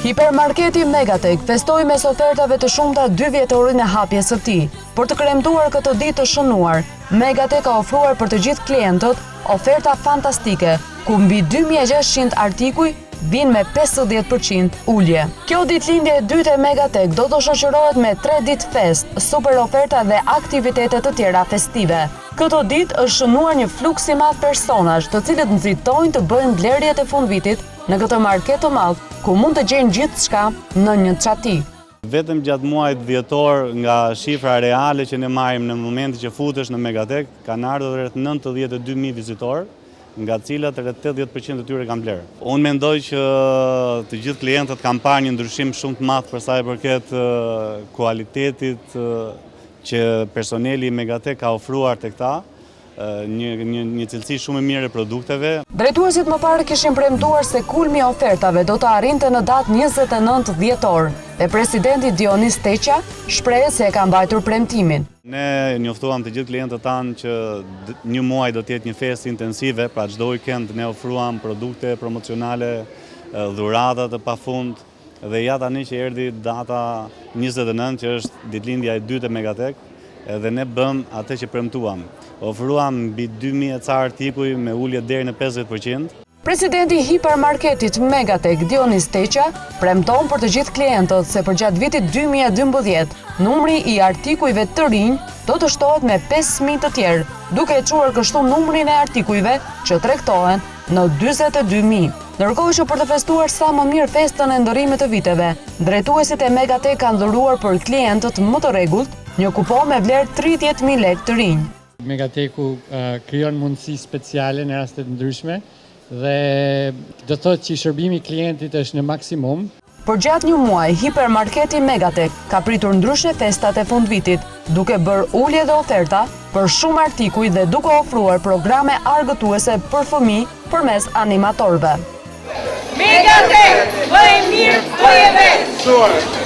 Hipermarketi Megatek festoi mes ofertave të shumta 2 vjetorin e hapjes së tij. Për të kremtuar këtë ditë të shënuar, Megatek ka ofruar për të gjithë klientët oferta fantastike, ku mbi 2600 artikuj vinë me 50% ulje. Kjo ditëlindje e dytë e Megatek do të shoqërohet me 3 ditë fest, super oferta dhe aktivitete të tjera festive. Këto ditë është shënuar një fluks i madh personazh, të cilët nxitojnë të bëjnë blerjet e fundvitit në këtë market të madh, ku mund të gjejnë gjithçka në një çati. Vetëm gjatë muajit dhjetor, nga shifra reale që ne marrim në momentin që futesh në Megatek, kanë ardhur rreth 92.000 vizitorë, nga cilat rreth 80% e tyre kanë blerë. Unë mendoj që të gjithë klientët kanë parë një ndryshim shumë të madh për sa i përket kualitetit që personeli i Megatek ka ofruar tek ta, një cilësi shumë e mirë e produkteve. Drejtuesit më parë kishin premtuar se kulmi i ofertave do të arrinte në datë 29 dhjetor, dhe presidenti Dionis Teqa shpreh se e ka mbajtur premtimin. Ne njoftuam të gjithë klientët tanë që një muaj do të jetë një festë intensive, pra çdo weekend ne ofruam produkte promocionale, dhurata të pafund, dhe ja tani që erdhi data 29, që është ditëlindja e dytë e Megatek, edhe ne bëm atë që premtuam. Ofruam mbi 2000 ca artikuj me ulje deri në 50%. Presidenti i hipermarketit Megatek Dionis Teqa premton për të gjithë klientët se përgjatë vitit 2012, numri i artikujve të rinj do të shtohet me 5000 të tjerë, duke e çuar kështu numrin e artikujve që tregtohen në 42.000. Ndërkohë që për të festuar sa më mirë festën e ndërimit të viteve, drejtuesit e Megatek kanë dhuruar për klientët më të rregullt një kupon me vlerë 30.000 lekë të rinj. Megateku krijon mundësi speciale në raste të ndryshme dhe do thotë që shërbimi i klientit është në maksimum. Përgjatë një muaj, hipermarketi Megatek ka pritur ndryshe festat e fundvitit, duke bërë ulje dhe oferta për shumë artikuj dhe duke ofruar programe argëtuese për fëmijë përmes animatorëve. Megatek, bëj mirë, bëj vetë!